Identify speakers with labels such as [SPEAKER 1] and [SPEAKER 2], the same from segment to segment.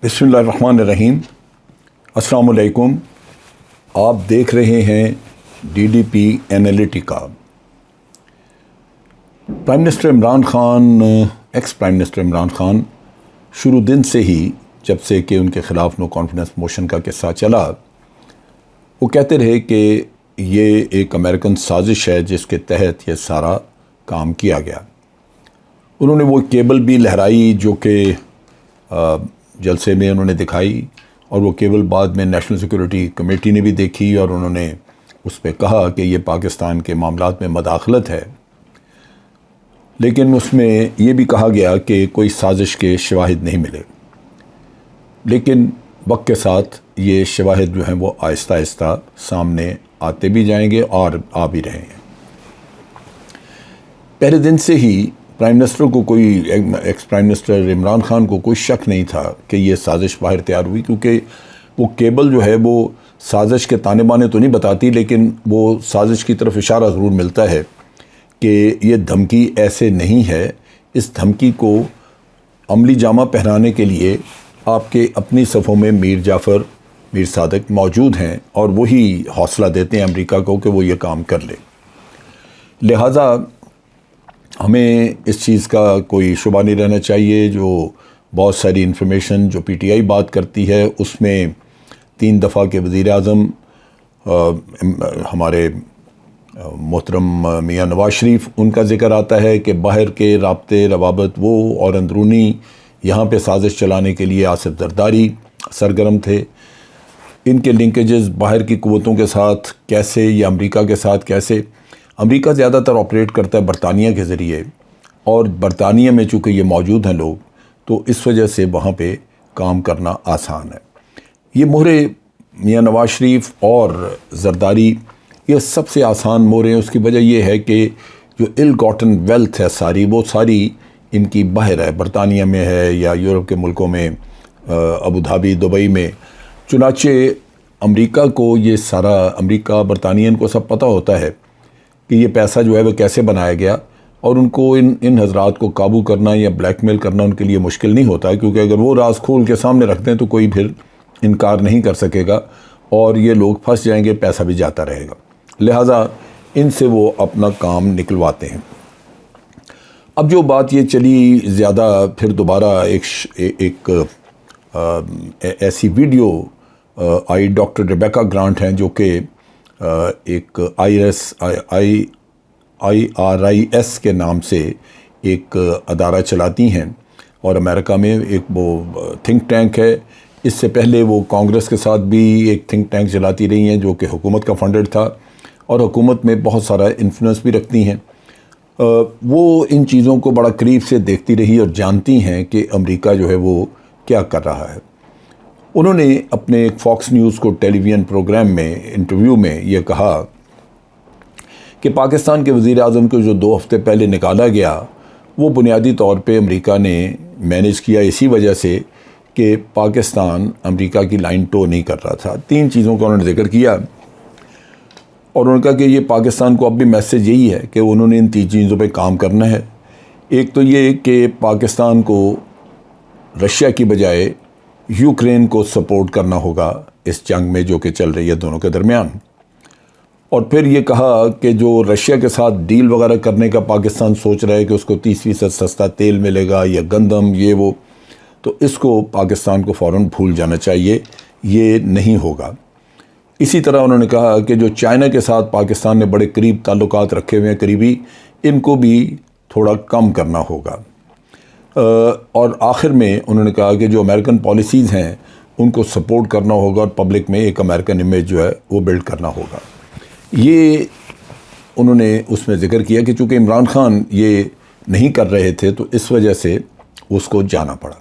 [SPEAKER 1] बिस्मिल्लाहिर्रहमानिर्रहीम। अस्सलाम वालेकुम। आप देख रहे हैं DDP Analytica. Prime minister Imran Khan, ex prime minister Imran Khan शुरू दिन से ही, जब से कि उनके ख़िलाफ़ नो कॉन्फिडेंस मोशन का किस्सा चला, वो कहते रहे कि ये एक अमेरिकन साजिश है जिसके तहत ये सारा काम किया गया। उन्होंने वो केबल भी लहराई जो कि जलसे में उन्होंने दिखाई, और वो केबल बाद में नेशनल सिक्योरिटी कमेटी ने भी देखी और उन्होंने उस पर कहा कि ये पाकिस्तान के मामलात में मदाखलत है। लेकिन उसमें ये भी कहा गया कि कोई साजिश के शवाहिद नहीं मिले। लेकिन वक्त के साथ ये शवाहिद जो हैं वो आहिस्ता आहिस्ता सामने आते भी जाएंगे और आ भी रहे हैं। पहले दिन से ही प्राइम मिनिस्टर को ex prime minister Imran Khan को कोई शक नहीं था कि ये साजिश बाहर तैयार हुई, क्योंकि वो केबल जो है वो साजिश के ताने बाने तो नहीं बताती, लेकिन वो साजिश की तरफ इशारा ज़रूर मिलता है कि ये धमकी ऐसे नहीं है। इस धमकी को अमली जामा पहनाने के लिए आपके अपनी सफ़ों में मीर जाफ़र, मीर सादिक मौजूद हैं और वही हौसला देते हैं अमेरिका को कि वो ये काम कर ले। लिहाजा हमें इस चीज़ का कोई शुबा नहीं रहना चाहिए। जो बहुत सारी इन्फॉर्मेशन जो PTI बात करती है उसमें 3 दफ़ा के वज़ीर-ए-आज़म हमारे मोहतरम मियाँ नवाज शरीफ, उनका ज़िक्र आता है कि बाहर के राब्ते रवाबत वो और अंदरूनी यहाँ पे साजिश चलाने के लिए आसिफ जरदारी सरगर्म थे। इनके लिंकेजेस बाहर की क़ुव्वतों के साथ कैसे, या अमेरिका के साथ कैसे। अमेरिका ज़्यादातर ऑपरेट करता है बरतानिया के ज़रिए, और बरतानिया में चूँकि ये मौजूद हैं लोग, तो इस वजह से वहाँ पे काम करना आसान है। ये मोहरे मियाँ नवाज शरीफ और जरदारी, ये सबसे आसान मोहरे हैं। उसकी वजह ये है कि जो इल गॉटन वेल्थ है सारी, वो सारी इनकी बाहर है, बरतानिया में है या यूरोप के मुल्कों में, अबू धाबी, दुबई में। चुनाचे अमेरिका को ये सारा, अमेरिका बरतानियन को सब पता होता है कि ये पैसा जो है वो कैसे बनाया गया, और उनको इन हजरात को काबू करना या ब्लैकमेल करना उनके लिए मुश्किल नहीं होता है, क्योंकि अगर वो राज खोल के सामने रखते हैं तो कोई फिर इनकार नहीं कर सकेगा और ये लोग फंस जाएंगे, पैसा भी जाता रहेगा। लिहाजा इनसे वो अपना काम निकलवाते हैं। अब जो बात ये चली ज़्यादा, फिर दोबारा एक ऐसी वीडियो आई, डॉक्टर रेबेका ग्रांट हैं जो कि एक IRIS के नाम से एक अदारा चलाती हैं, और अमेरिका में एक वो थिंक टैंक है। इससे पहले वो कांग्रेस के साथ भी एक थिंक टैंक चलाती रही हैं जो कि हुकूमत का फंडेड था, और हुकूमत में बहुत सारा इन्फ्लुएंस भी रखती हैं। वो इन चीज़ों को बड़ा करीब से देखती रही और जानती हैं कि अमेरिका जो है वो क्या कर रहा है। उन्होंने अपने एक फॉक्स न्यूज़ को टेलीविज़न प्रोग्राम में, इंटरव्यू में ये कहा कि पाकिस्तान के वज़ीर-ए-आज़म को जो 2 हफ़्ते पहले निकाला गया, वो बुनियादी तौर पे अमेरिका ने मैनेज किया इसी वजह से कि पाकिस्तान अमेरिका की लाइन टो नहीं कर रहा था। 3 चीज़ों का उन्होंने जिक्र किया, और उन्होंने कहा कि ये पाकिस्तान को अब भी मैसेज यही है कि उन्होंने इन 3 चीज़ों पे काम करना है। एक तो ये कि पाकिस्तान को रशिया की बजाय यूक्रेन को सपोर्ट करना होगा इस जंग में जो कि चल रही है दोनों के दरमियान। और फिर ये कहा कि जो रशिया के साथ डील वगैरह करने का पाकिस्तान सोच रहा है कि उसको 30% सस्ता तेल मिलेगा या गंदम, ये वो, तो इसको पाकिस्तान को फ़ौरन भूल जाना चाहिए, ये नहीं होगा। इसी तरह उन्होंने कहा कि जो चाइना के साथ पाकिस्तान ने बड़े करीब ताल्लुकात रखे हुए हैं, करीबी, इनको भी थोड़ा कम करना होगा। और आखिर में उन्होंने कहा कि जो अमेरिकन पॉलिसीज़ हैं उनको सपोर्ट करना होगा, और पब्लिक में एक अमेरिकन इमेज जो है वो बिल्ड करना होगा। ये उन्होंने उसमें ज़िक्र किया कि चूँकि इमरान खान ये नहीं कर रहे थे तो इस वजह से उसको जाना पड़ा।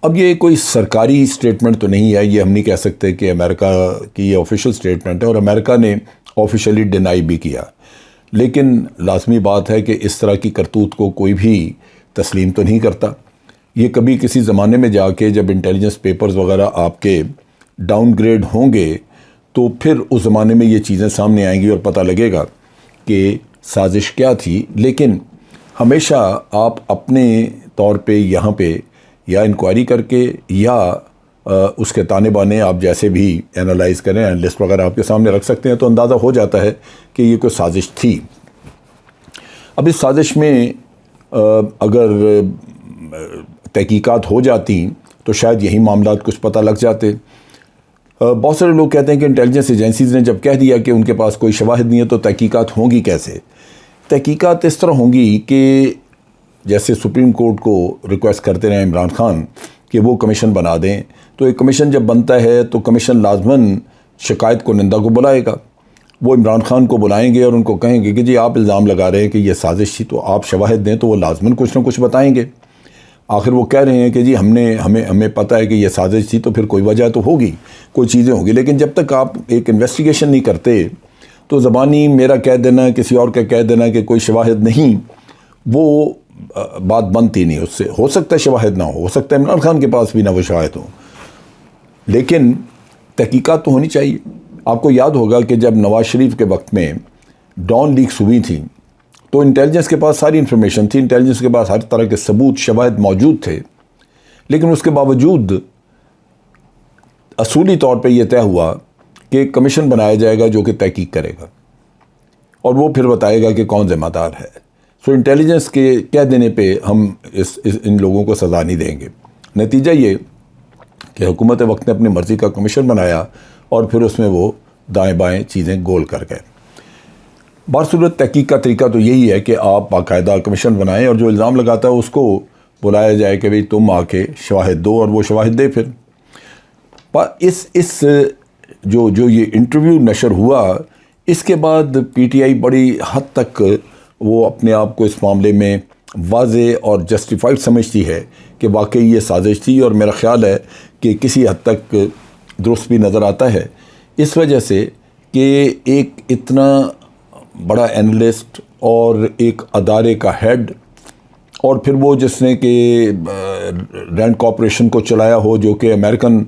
[SPEAKER 1] अब ये कोई सरकारी स्टेटमेंट तो नहीं है, ये हम नहीं कह सकते कि अमेरिका की ये ऑफिशियल स्टेटमेंट है, और अमेरिका ने ऑफिशियली डिनाई भी किया। लेकिन लाजमी बात है कि इस तरह की करतूत को कोई भी तस्लीम तो नहीं करता। ये कभी किसी ज़माने में जाके जब इंटेलिजेंस पेपर्स वगैरह आपके डाउनग्रेड होंगे तो फिर उस ज़माने में ये चीज़ें सामने आएंगी और पता लगेगा कि साजिश क्या थी। लेकिन हमेशा आप अपने तौर पे यहाँ पे या इंक्वायरी करके या उसके ताने बाने आप जैसे भी एनालाइज करें, एनालिस्ट वगैरह आपके सामने रख सकते हैं, तो अंदाज़ा हो जाता है कि ये कोई साजिश थी। अब इस साजिश में अगर तहकीकात हो जाती तो शायद यही मामला कुछ पता लग जाते। बहुत सारे लोग कहते हैं कि इंटेलिजेंस एजेंसीज़ ने जब कह दिया कि उनके पास कोई शवाहिद नहीं है तो तहकीकात होंगी कैसे। तहकीकात इस तरह होंगी कि जैसे सुप्रीम कोर्ट को रिक्वेस्ट करते रहे इमरान खान कि वो कमीशन बना दें, तो एक कमीशन जब बनता है तो कमीशन लाजमन शिकायत को निंदा को बुलाएगा। वो इमरान खान को बुलाएंगे और उनको कहेंगे कि जी आप इल्ज़ाम लगा रहे हैं कि ये साजिश थी, तो आप शवाहिद दें, तो वो लाजमन कुछ ना कुछ बताएंगे। आखिर वो कह रहे हैं कि जी हमें पता है कि ये साजिश थी, तो फिर कोई वजह तो होगी, कोई चीज़ें होंगी। लेकिन जब तक आप एक इन्वेस्टिगेशन नहीं करते तो ज़बानी मेरा कह देना, किसी और का कह देना कि कोई शवाहिद नहीं, वो बात बनती नहीं। उससे हो सकता है शवाहिद ना हो सकता है इमरान खान के पास भी ना वो शवाहिद हो, लेकिन तहकीकात तो होनी चाहिए। आपको याद होगा कि जब नवाज शरीफ के वक्त में डॉन लीक्स हुई थी तो इंटेलिजेंस के पास सारी इन्फॉर्मेशन थी, इंटेलिजेंस के पास हर तरह के सबूत शवाहिद मौजूद थे, लेकिन उसके बावजूद असूली तौर पे ये तय हुआ कि कमीशन बनाया जाएगा जो कि तहकीक करेगा और वो फिर बताएगा कि कौन ज़िम्मेदार है। सो इंटेलिजेंस के कह देने पे हम इन लोगों को सज़ा नहीं देंगे। नतीजा ये कि हुकूमत वक्त ने अपनी मर्ज़ी का कमीशन बनाया और फिर उसमें वो दाएँ बाएँ चीज़ें गोल कर गए। बासूरत तहकीक का तरीका तो यही है कि आप बाकायदा कमीशन बनाएं और जो इल्ज़ाम लगाता है उसको बुलाया जाए कि भाई तुम आके शवाहिद दो, और वो शवाहिद दे। फिर इस जो ये इंटरव्यू नशर हुआ, इसके बाद पीटीआई बड़ी हद तक वो अपने आप को इस मामले में वाज़े और जस्टिफाइड समझती है कि वाकई ये साजिश थी, और मेरा ख़्याल है कि किसी हद तक दुरुस्त भी नज़र आता है इस वजह से कि एक इतना बड़ा एनालिस्ट और एक अदारे का हेड, और फिर वो जिसने कि रैंड कॉरपोरेशन को चलाया हो जो कि अमेरिकन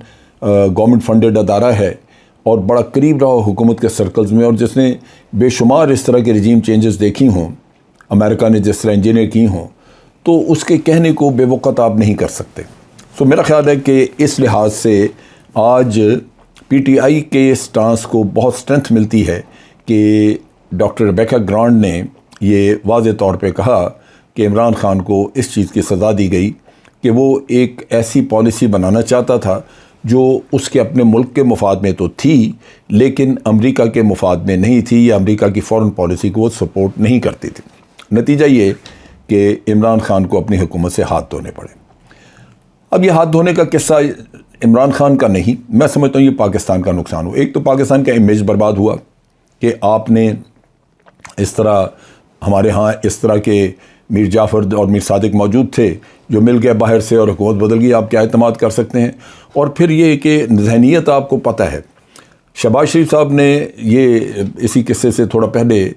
[SPEAKER 1] गवर्नमेंट फंडेड अदारा है और बड़ा करीब रहा हो हुकूमत के सर्कल्स में, और जिसने बेशुमार इस तरह के रिजीम चेंजेस देखी हों, अमेरिका ने जिस तरह इंजीनियर की हों, तो उसके कहने को बेवक़्त आप नहीं कर सकते। सो मेरा ख़्याल है कि इस लिहाज से आज पीटीआई के स्टांस को बहुत स्ट्रेंथ मिलती है कि डॉक्टर रेबेका ग्रांड ने ये वाज़े तौर पे कहा कि इमरान खान को इस चीज़ की सज़ा दी गई कि वो एक ऐसी पॉलिसी बनाना चाहता था जो उसके अपने मुल्क के मुफाद में तो थी, लेकिन अमेरिका के मुफाद में नहीं थी, या अमेरिका की फ़ॉरेन पॉलिसी को वो सपोर्ट नहीं करती थी। नतीजा ये कि इमरान खान को अपनी हुकूमत से हाथ धोने पड़े। अब ये हाथ धोने का किस्सा इमरान खान का नहीं, मैं समझता हूँ ये पाकिस्तान का नुकसान हो। एक तो पाकिस्तान का इमेज बर्बाद हुआ कि आपने इस तरह, हमारे यहाँ इस तरह के मीर जाफ़र और मीर सादिक मौजूद थे जो मिल गए बाहर से और हुकूमत बदल गई, आप क्या एतमाद कर सकते हैं। और फिर ये कि जहनीत आपको पता है, शहबाज शरीफ साहब ने ये इसी किस्से से थोड़ा पहले,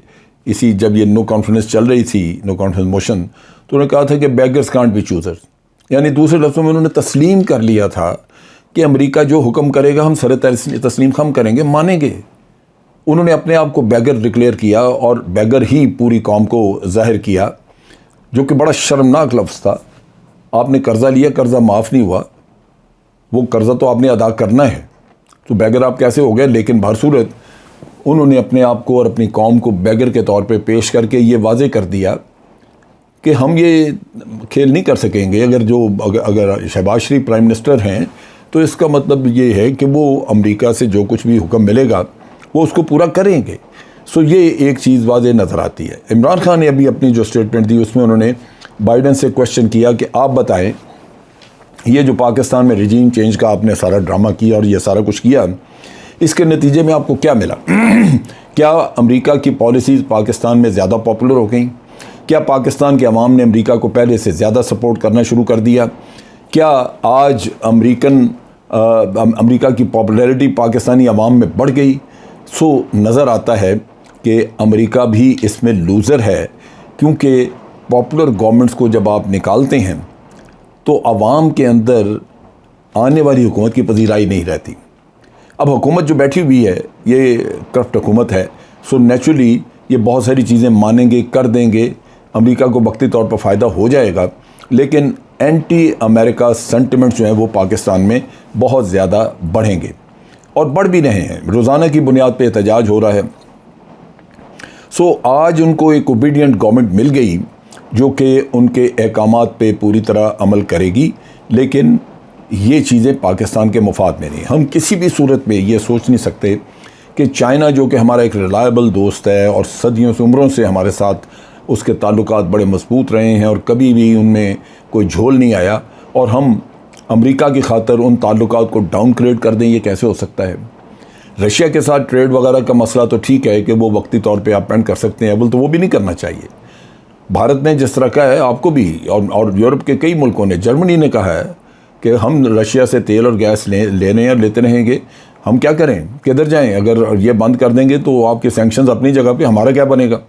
[SPEAKER 1] इसी जब ये नो कॉन्फिडेंस चल रही थी, नो कॉन्फिडेंस मोशन, तो उन्होंने कहा था कि बेगर्स कांट बी चूज़र्स, यानी दूसरे लफ्ज़ों में उन्होंने तस्लीम कर लिया था कि अमेरिका जो हुक्म करेगा हम सर तस्लीम हम करेंगे, मानेंगे। उन्होंने अपने आप को बैगर डिक्लेयर किया और बैगर ही पूरी कौम को जाहिर किया, जो कि बड़ा शर्मनाक लफ्ज़ था। आपने कर्ज़ा लिया, कर्ज़ा माफ़ नहीं हुआ, वो कर्ज़ा तो आपने अदा करना है, तो बैगर आप कैसे हो गए। लेकिन बहरसूरत उन्होंने अपने आप को और अपनी कौम को बैगर के तौर पे पेश करके ये वाज़े कर दिया कि हम ये खेल नहीं कर सकेंगे। अगर शहबाज शरीफ प्राइम मिनिस्टर हैं तो इसका मतलब ये है कि वो अमेरिका से जो कुछ भी हुक्म मिलेगा वो उसको पूरा करेंगे। सो ये एक चीज़ वाज़े नज़र आती है। इमरान खान ने अभी अपनी जो स्टेटमेंट दी उसमें उन्होंने बाइडन से क्वेश्चन किया कि आप बताएं, ये जो पाकिस्तान में रिजीम चेंज का आपने सारा ड्रामा किया और ये सारा कुछ किया, इसके नतीजे में आपको क्या मिला? क्या अमेरिका की पॉलिसीज़ पाकिस्तान में ज़्यादा पॉपुलर हो गई? क्या पाकिस्तान के अवाम ने अमेरिका को पहले से ज़्यादा सपोर्ट करना शुरू कर दिया? क्या आज अमेरिका की पॉपुलैरिटी पाकिस्तानी अवाम में बढ़ गई? सो नज़र आता है कि अमेरिका भी इसमें लूज़र है, क्योंकि पॉपुलर गवर्नमेंट्स को जब आप निकालते हैं तो अवाम के अंदर आने वाली हुकूमत की पजीराई नहीं रहती। अब हुकूमत जो बैठी हुई है ये करप्ट हुकूमत है, सो नेचुरली ये बहुत सारी चीज़ें मानेंगे, कर देंगे, अमेरिका को वक्ती तौर पर फ़ायदा हो जाएगा, लेकिन एंटी अमेरिका सेंटिमेंट्स जो हैं वो पाकिस्तान में बहुत ज़्यादा बढ़ेंगे और बढ़ भी रहे हैं। रोज़ाना की बुनियाद पे एहतजाज हो रहा है। सो आज उनको एक ओबीडियंट गवर्नमेंट मिल गई जो कि उनके अहकामात पे पूरी तरह अमल करेगी, लेकिन ये चीज़ें पाकिस्तान के मुफाद में नहीं। हम किसी भी सूरत में ये सोच नहीं सकते कि चाइना जो कि हमारा एक रिलायबल दोस्त है और सदियों से उम्रों से हमारे साथ उसके ताल्लुकात बड़े मजबूत रहे हैं और कभी भी उनमें कोई झोल नहीं आया, और हम अमेरिका की खातर उन ताल्लुकात को डाउनग्रेड कर दें, ये कैसे हो सकता है। रशिया के साथ ट्रेड वगैरह का मसला तो ठीक है कि वो वक्ती तौर पे आप पेंड कर सकते हैं, अव्वल तो वो भी नहीं करना चाहिए। भारत ने जिस तरह का है, आपको भी और यूरोप के कई मुल्कों ने, जर्मनी ने कहा है कि हम रशिया से तेल और गैस लेने और लेते रहेंगे। हम क्या करें, किधर जाएं? अगर ये बंद कर देंगे तो आपके सैंक्शंस अपनी जगह पे, हमारा क्या बनेगा?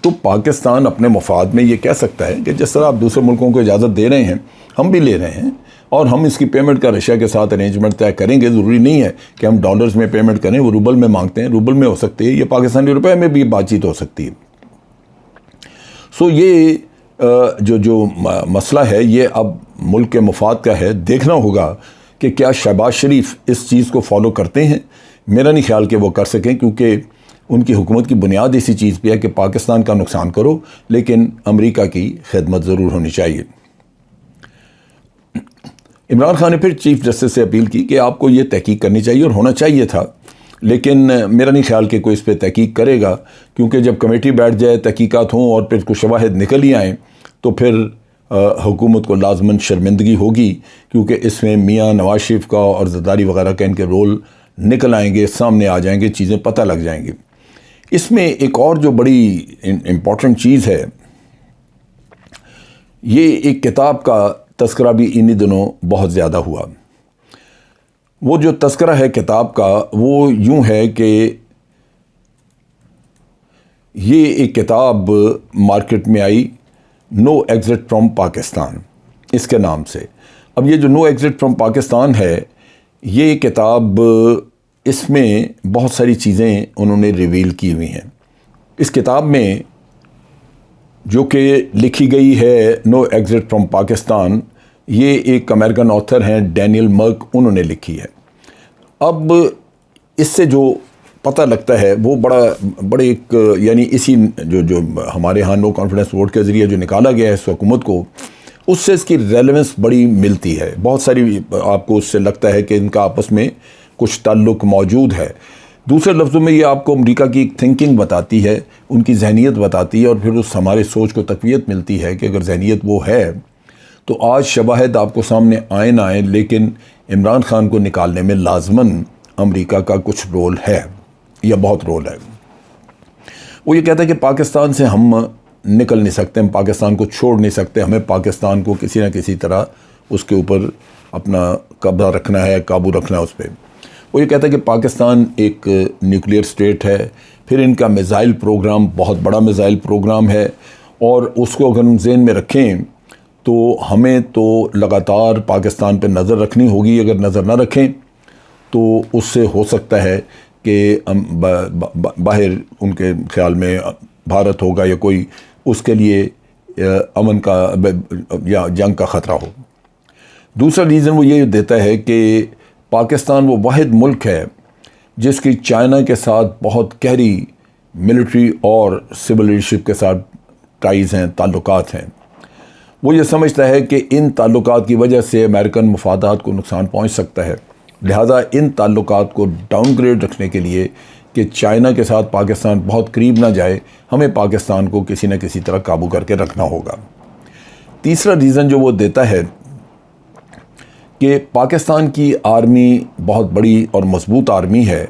[SPEAKER 1] तो पाकिस्तान अपने मफाद में ये कह सकता है कि जिस तरह आप दूसरे मुल्कों को इजाज़त दे रहे हैं, हम भी ले रहे हैं और हम इसकी पेमेंट का रशिया के साथ अरेंजमेंट तय करेंगे। ज़रूरी नहीं है कि हम डॉलर्स में पेमेंट करें, वो रूबल में मांगते हैं, रूबल में हो सकती है, ये पाकिस्तानी रुपए में भी बातचीत हो सकती है। सो ये जो मसला है ये अब मुल्क के मफाद का है। देखना होगा कि क्या शहबाज शरीफ इस चीज़ को फॉलो करते हैं। मेरा नहीं ख्याल कि वो कर सकें, क्योंकि उनकी हुकूमत की बुनियाद इसी चीज़ पे है कि पाकिस्तान का नुकसान करो लेकिन अमेरिका की खिदमत ज़रूर होनी चाहिए। इमरान खान ने फिर चीफ जस्टिस से अपील की कि आपको ये तहकीक करनी चाहिए और होना चाहिए था, लेकिन मेरा नहीं ख्याल कि कोई इस पर तहकीक करेगा, क्योंकि जब कमेटी बैठ जाए, तहकीकात हों और फिर कुछ शवाहिद निकल ही आएँ तो फिर हुकूमत को लाजमन शर्मिंदगी होगी, क्योंकि इसमें मियाँ नवाज शरीफ का और ज़रदारी वगैरह का इनके रोल निकल आएंगे, सामने आ जाएंगे, चीज़ें पता लग जाएंगी। इसमें एक और जो बड़ी इम्पॉर्टेंट चीज़ है, ये एक किताब का तस्करा भी इन्हीं दिनों बहुत ज़्यादा हुआ। वो जो तस्करा है किताब का वो यूं है कि ये एक किताब मार्केट में आई, नो एग्जिट फ्रॉम पाकिस्तान इसके नाम से। अब ये जो नो एग्जिट फ्रॉम पाकिस्तान है, ये किताब, इसमें बहुत सारी चीज़ें उन्होंने रिवील की हुई हैं। इस किताब में जो कि लिखी गई है नो एग्जिट फ्रॉम पाकिस्तान, ये एक अमेरिकन ऑथर हैं डैनियल मर्क, उन्होंने लिखी है। अब इससे जो पता लगता है वो बड़े एक, यानी इसी जो हमारे यहाँ नो कॉन्फिडेंस वोट के ज़रिए जो निकाला गया है इस हुकूमत को, उससे इसकी रेलेवेंस बड़ी मिलती है। बहुत सारी आपको उससे लगता है कि इनका आपस में कुछ ताल्लुक़ मौजूद है। दूसरे लफ्ज़ों में ये आपको अमेरिका की थिंकिंग बताती है, उनकी जहनीत बताती है, और फिर उस हमारे सोच को तक़वियत मिलती है कि अगर जहनीत वो है तो आज शवाहिद आपको सामने आए ना आए, लेकिन इमरान खान को निकालने में लाजमन अमेरिका का कुछ रोल है या बहुत रोल है। वो ये कहता है कि पाकिस्तान से हम निकल नहीं सकते, हम पाकिस्तान को छोड़ नहीं सकते, हमें पाकिस्तान को किसी न किसी तरह उसके ऊपर अपना कब्जा रखना है, काबू रखना है उस पर। वो ये कहता है कि पाकिस्तान एक न्यूक्लियर स्टेट है, फिर इनका मिज़ाइल प्रोग्राम बहुत बड़ा मिज़ाइल प्रोग्राम है, और उसको अगर हम ज़हन में रखें तो हमें तो लगातार पाकिस्तान पे नज़र रखनी होगी। अगर नज़र ना रखें तो उससे हो सकता है कि बाहर उनके ख्याल में भारत होगा या कोई उसके लिए अमन का या जंग का ख़तरा हो। दूसरा रीज़न वो ये देता है कि पाकिस्तान वो वाहिद मुल्क है जिसकी चाइना के साथ बहुत गहरी मिलिट्री और सिविल लीडरशिप के साथ टाइज़ हैं, ताल्लुकात हैं। वो ये समझता है कि इन ताल्लुकात की वजह से अमेरिकन मफादात को नुकसान पहुंच सकता है, लिहाजा इन ताल्लुकात को डाउनग्रेड रखने के लिए कि चाइना के साथ पाकिस्तान बहुत करीब ना जाए, हमें पाकिस्तान को किसी न किसी तरह काबू करके रखना होगा। तीसरा रीज़न जो वो देता है कि पाकिस्तान की आर्मी बहुत बड़ी और मजबूत आर्मी है,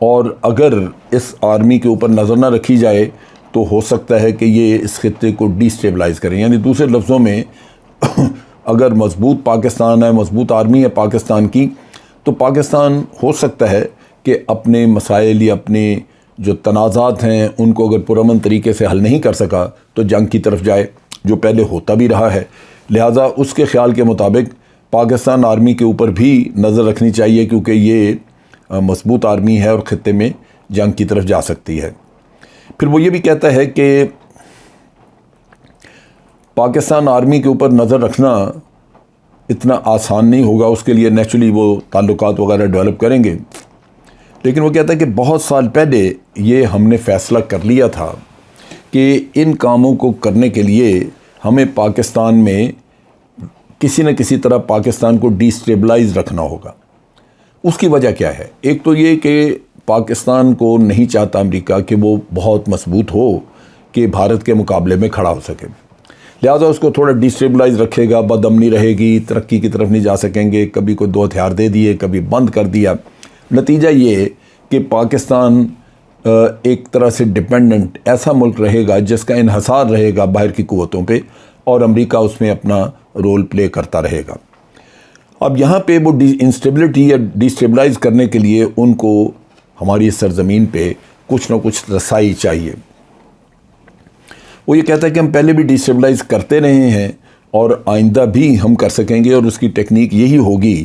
[SPEAKER 1] और अगर इस आर्मी के ऊपर नज़र ना रखी जाए तो हो सकता है कि ये इस खित्ते को डिस्टेबलाइज़ करें। यानी दूसरे लफ्ज़ों में अगर मजबूत पाकिस्तान है, मजबूत आर्मी है पाकिस्तान की, तो पाकिस्तान हो सकता है कि अपने मसाइल या अपने जो तनाज़ात हैं उनको अगर पुरअमन तरीके से हल नहीं कर सका तो जंग की तरफ जाए, जो पहले होता भी रहा है। लिहाजा उसके ख़्याल के मुताबिक पाकिस्तान आर्मी के ऊपर भी नज़र रखनी चाहिए, क्योंकि ये मजबूत आर्मी है और ख़ित्ते में जंग की तरफ जा सकती है। फिर वो ये भी कहता है कि पाकिस्तान आर्मी के ऊपर नज़र रखना इतना आसान नहीं होगा, उसके लिए नेचुरली वो ताल्लुकात वगैरह डेवलप करेंगे। लेकिन वो कहता है कि बहुत साल पहले ये हमने फ़ैसला कर लिया था कि इन कामों को करने के लिए हमें पाकिस्तान में किसी न किसी तरह पाकिस्तान को डिस्टेबलाइज रखना होगा। उसकी वजह क्या है? एक तो ये कि पाकिस्तान को नहीं चाहता अमेरिका कि वो बहुत मजबूत हो कि भारत के मुकाबले में खड़ा हो सके, लिहाजा उसको थोड़ा डिस्टेबलाइज रखेगा, बदअमनी रहेगी, तरक्की की तरफ नहीं जा सकेंगे। कभी को 2 हथियार दे दिए, कभी बंद कर दिया। नतीजा ये कि पाकिस्तान एक तरह से डिपेंडेंट ऐसा मुल्क रहेगा जिसका इन्हसार रहेगा बाहर की क़ुव्वतों पे, और अमेरिका उसमें अपना रोल प्ले करता रहेगा। अब यहाँ पे वो इंस्टेबिलिटी या डिस्टेबलाइज करने के लिए उनको हमारी सरजमीन पे कुछ ना कुछ रसाई चाहिए। वो ये कहता है कि हम पहले भी डिस्टेबलाइज करते रहे हैं और आइंदा भी हम कर सकेंगे, और उसकी टेक्निक यही होगी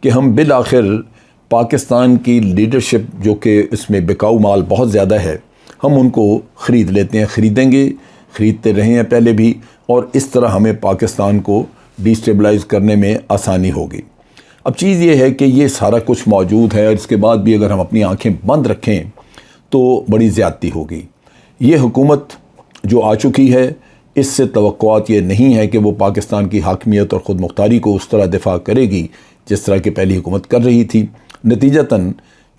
[SPEAKER 1] कि हम बिल आखिर पाकिस्तान की लीडरशिप, जो कि इसमें बिकाऊ माल बहुत ज़्यादा है, हम उनको ख़रीद लेते हैं, ख़रीदेंगे, ख़रीदते रहे हैं पहले भी, और इस तरह हमें पाकिस्तान को डिस्टेबलाइज करने में आसानी होगी। अब चीज़ ये है कि ये सारा कुछ मौजूद है, और इसके बाद भी अगर हम अपनी आँखें बंद रखें तो बड़ी ज़्यादती होगी। ये हुकूमत जो आ चुकी है, इससे तवक्कुआत ये नहीं है कि वो पाकिस्तान की हाकमियत और ख़ुद मुख्तारी को उस तरह दिफा करेगी जिस तरह की पहली हुकूमत कर रही थी। नतीजतन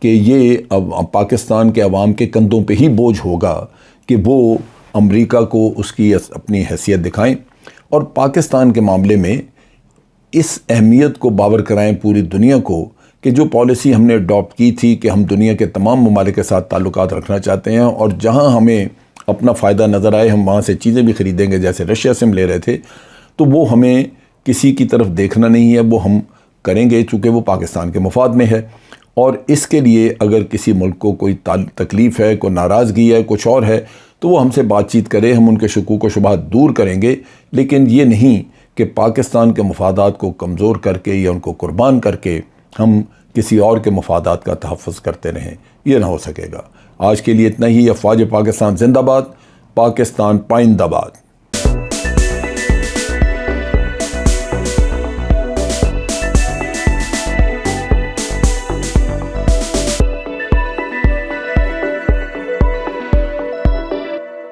[SPEAKER 1] कि ये अब पाकिस्तान के अवाम के कंधों पे ही बोझ होगा कि वो अमेरिका को उसकी अपनी हैसियत दिखाएं और पाकिस्तान के मामले में इस अहमियत को बावर कराएं पूरी दुनिया को कि जो पॉलिसी हमने अडॉप्ट की थी कि हम दुनिया के तमाम ममालिक के साथ ताल्लुकात रखना चाहते हैं, और जहां हमें अपना फ़ायदा नज़र आए हम वहाँ से चीज़ें भी ख़रीदेंगे, जैसे रशिया से हम ले रहे थे, तो वो हमें किसी की तरफ देखना नहीं है, वो हम करेंगे चूँकि वो पाकिस्तान के मुफाद में है। और इसके लिए अगर किसी मुल्क को कोई तकलीफ़ है, कोई नाराज़गी है, कुछ और है, तो वो हमसे बातचीत करे, हम उनके शकूक व शुबहात दूर करेंगे। लेकिन ये नहीं कि पाकिस्तान के मफादात को कमज़ोर करके या उनको कुर्बान करके हम किसी और के मफादात का तहफ़्फ़ुज़ करते रहें, ये ना हो सकेगा। आज के लिए इतना ही। अफ़वाज पाकिस्तान ज़िंदाबाद, पाकिस्तान पाइंदाबाद।